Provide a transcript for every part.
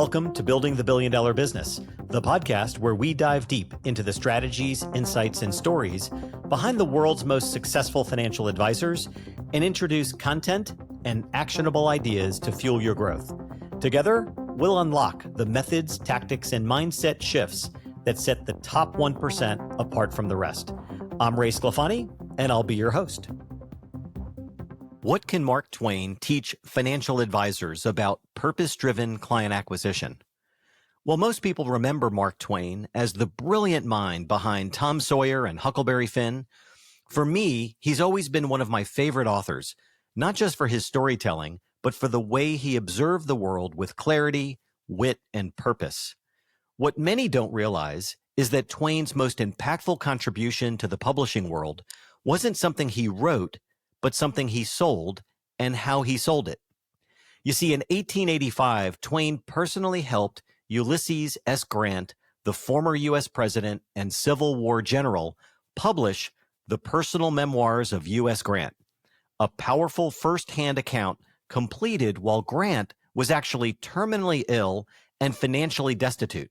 Welcome to Building the Billion Dollar Business, the podcast where we dive deep into the strategies, insights, and stories behind the world's most successful financial advisors and introduce content and actionable ideas to fuel your growth. Together, we'll unlock the methods, tactics, and mindset shifts that set the top 1% apart from the rest. I'm Ray Sclafani, and I'll be your host. What can Mark Twain teach financial advisors about purpose-driven client acquisition? Well, most people remember Mark Twain as the brilliant mind behind Tom Sawyer and Huckleberry Finn. For me, he's always been one of my favorite authors, not just for his storytelling, but for the way he observed the world with clarity, wit, and purpose. What many don't realize is that Twain's most impactful contribution to the publishing world wasn't something he wrote, but something he sold and how he sold it. You see, in 1885, Twain personally helped Ulysses S. Grant, the former U.S. president and Civil War general, publish the personal memoirs of U.S. Grant, a powerful first-hand account completed while Grant was actually terminally ill and financially destitute.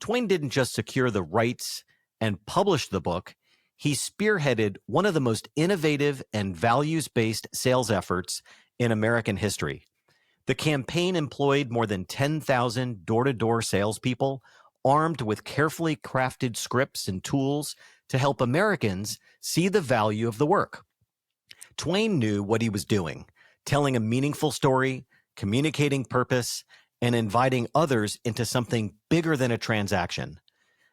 Twain didn't just secure the rights and publish the book, he spearheaded one of the most innovative and values-based sales efforts in American history. The campaign employed more than 10,000 door-to-door salespeople armed with carefully crafted scripts and tools to help Americans see the value of the work. Twain knew what he was doing, telling a meaningful story, communicating purpose, and inviting others into something bigger than a transaction.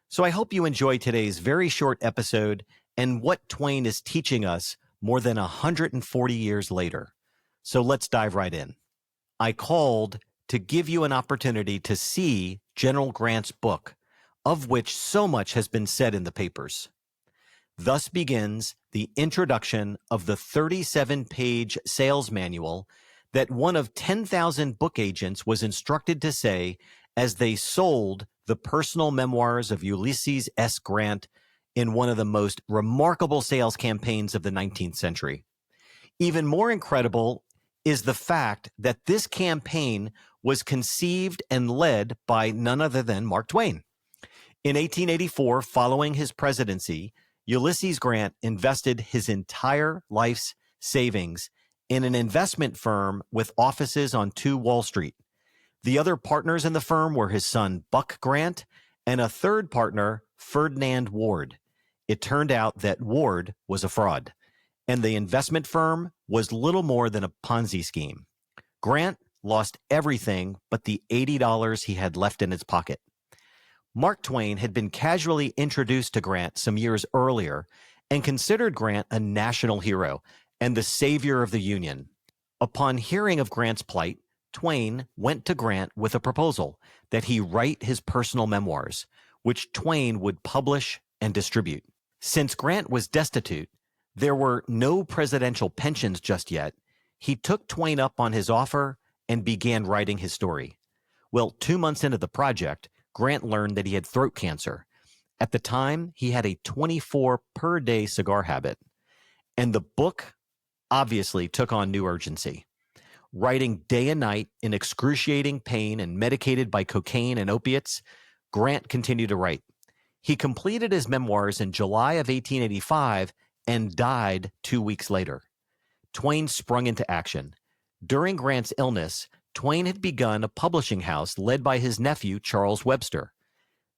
So I hope you enjoy today's very short episode and what Twain is teaching us more than 140 years later. So let's dive right in. I called to give you an opportunity to see General Grant's book, of which so much has been said in the papers. Thus begins the introduction of the 37-page sales manual that one of 10,000 book agents was instructed to say as they sold the personal memoirs of Ulysses S. Grant in one of the most remarkable sales campaigns of the 19th century. Even more incredible is the fact that this campaign was conceived and led by none other than Mark Twain. In 1884, following his presidency, Ulysses Grant invested his entire life's savings in an investment firm with offices on 2 Wall Street. The other partners in the firm were his son, Buck Grant, and a third partner, Ferdinand Ward. It turned out that Ward was a fraud, and the investment firm was little more than a Ponzi scheme. Grant lost everything but the $80 he had left in his pocket. Mark Twain had been casually introduced to Grant some years earlier and considered Grant a national hero and the savior of the Union. Upon hearing of Grant's plight, Twain went to Grant with a proposal that he write his personal memoirs, which Twain would publish and distribute. Since Grant was destitute, there were no presidential pensions just yet. He took Twain up on his offer and began writing his story. Well, 2 months into the project, Grant learned that he had throat cancer. At the time, he had a 24-per-day cigar habit, and the book obviously took on new urgency. Writing day and night in excruciating pain and medicated by cocaine and opiates, Grant continued to write. He completed his memoirs in July of 1885 and died 2 weeks later. Twain sprung into action. During Grant's illness, Twain had begun a publishing house led by his nephew, Charles Webster.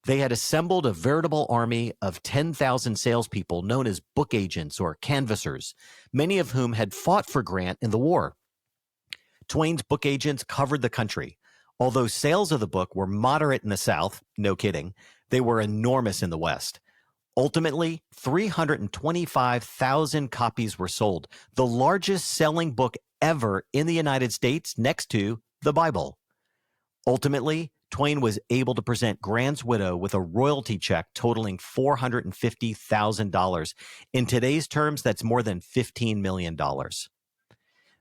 They had assembled a veritable army of 10,000 salespeople known as book agents or canvassers, many of whom had fought for Grant in the war. Twain's book agents covered the country. Although sales of the book were moderate in the South, no kidding, they were enormous in the West. Ultimately, 325,000 copies were sold, the largest selling book ever in the United States next to the Bible. Ultimately, Twain was able to present Grant's widow with a royalty check totaling $450,000. In today's terms, that's more than $15 million.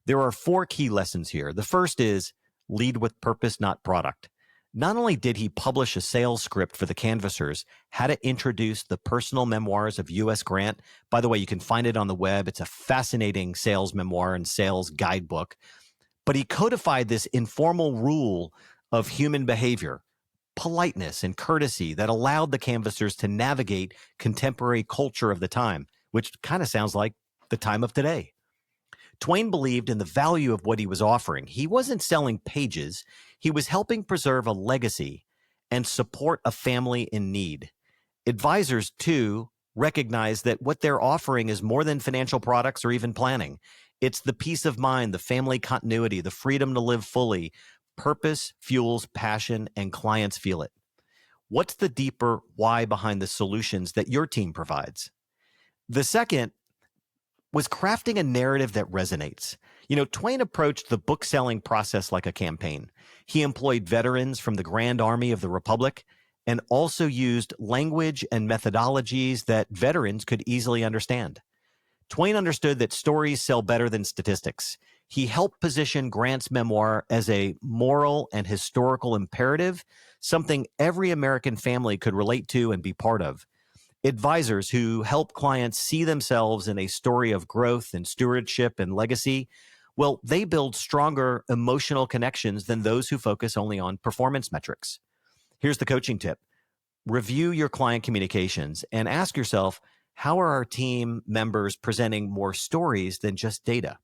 There are 4 key lessons here. The first is lead with purpose, not product. Not only did he publish a sales script for the canvassers, how to introduce the personal memoirs of U.S. Grant. By the way, you can find it on the web. It's a fascinating sales memoir and sales guidebook. But he codified this informal rule of human behavior, politeness, and courtesy that allowed the canvassers to navigate contemporary culture of the time, which kind of sounds like the time of today. Twain believed in the value of what he was offering. He wasn't selling pages. He was helping preserve a legacy and support a family in need. Advisors, too, recognize that what they're offering is more than financial products or even planning. It's the peace of mind, the family continuity, the freedom to live fully. Purpose fuels passion, and clients feel it. What's the deeper why behind the solutions that your team provides? The second was crafting a narrative that resonates. Twain approached the book selling process like a campaign. He employed veterans from the Grand Army of the Republic and also used language and methodologies that veterans could easily understand. Twain understood that stories sell better than statistics. He helped position Grant's memoir as a moral and historical imperative, something every American family could relate to and be part of. Advisors who help clients see themselves in a story of growth and stewardship and legacy, well, they build stronger emotional connections than those who focus only on performance metrics. Here's the coaching tip. Review your client communications and ask yourself, how are our team members presenting more stories than just data?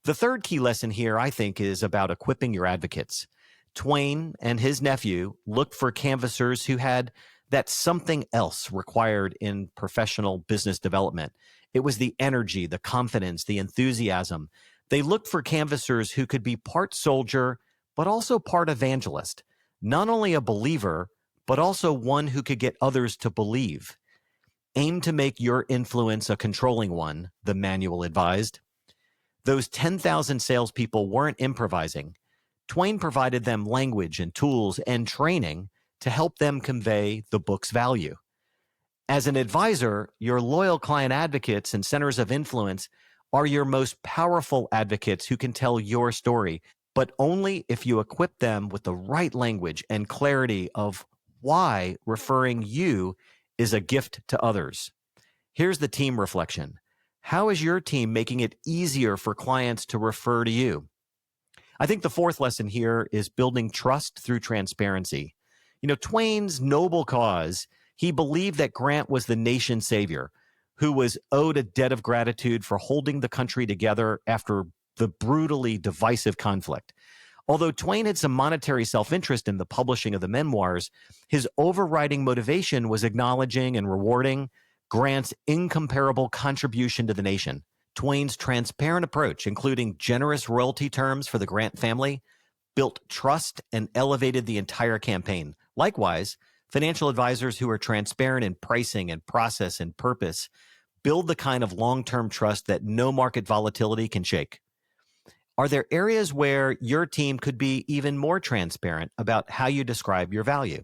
The third key lesson here, I think, is about equipping your advocates. Twain and his nephew looked for canvassers who had that something else required in professional business development. It was the energy, the confidence, the enthusiasm. They looked for canvassers who could be part soldier, but also part evangelist. Not only a believer, but also one who could get others to believe. Aim to make your influence a controlling one, the manual advised. Those 10,000 salespeople weren't improvising. Twain provided them language and tools and training to help them convey the book's value. As an advisor, your loyal client advocates and centers of influence are your most powerful advocates who can tell your story, but only if you equip them with the right language and clarity of why referring you is a gift to others. Here's the team reflection. How is your team making it easier for clients to refer to you? I think the fourth lesson here is building trust through transparency. Twain's noble cause, he believed that Grant was the nation's savior, who was owed a debt of gratitude for holding the country together after the brutally divisive conflict. Although Twain had some monetary self-interest in the publishing of the memoirs, his overriding motivation was acknowledging and rewarding Grant's incomparable contribution to the nation. Twain's transparent approach, including generous royalty terms for the Grant family, built trust and elevated the entire campaign. Likewise, financial advisors who are transparent in pricing and process and purpose build the kind of long-term trust that no market volatility can shake. Are there areas where your team could be even more transparent about how you describe your value?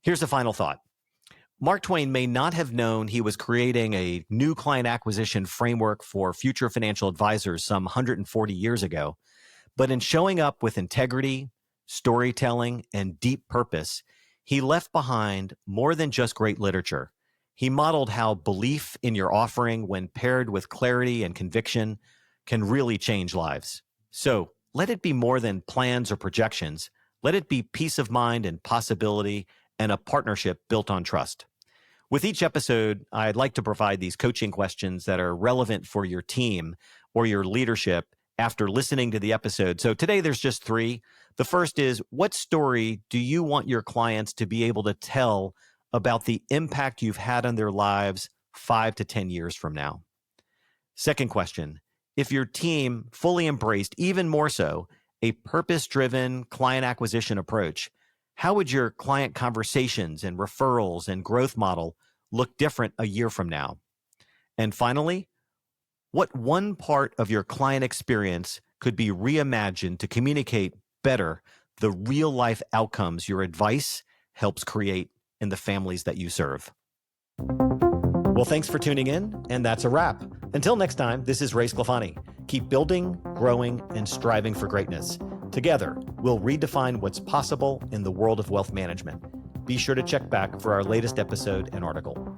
Here's a final thought. Mark Twain may not have known he was creating a new client acquisition framework for future financial advisors some 140 years ago, but in showing up with integrity, storytelling, and deep purpose, he left behind more than just great literature. He modeled how belief in your offering, when paired with clarity and conviction, can really change lives. So let it be more than plans or projections. Let it be peace of mind and possibility and a partnership built on trust. With each episode, I'd like to provide these coaching questions that are relevant for your team or your leadership after listening to the episode. So today there's just 3. The first is, what story do you want your clients to be able to tell about the impact you've had on their lives 5 to 10 years from now? Second question, if your team fully embraced, even more so, a purpose-driven client acquisition approach, how would your client conversations and referrals and growth model look different a year from now? And finally, what one part of your client experience could be reimagined to communicate better the real-life outcomes your advice helps create in the families that you serve? Well, thanks for tuning in, and that's a wrap. Until next time, this is Ray Sclafani. Keep building, growing, and striving for greatness. Together, we'll redefine what's possible in the world of wealth management. Be sure to check back for our latest episode and article.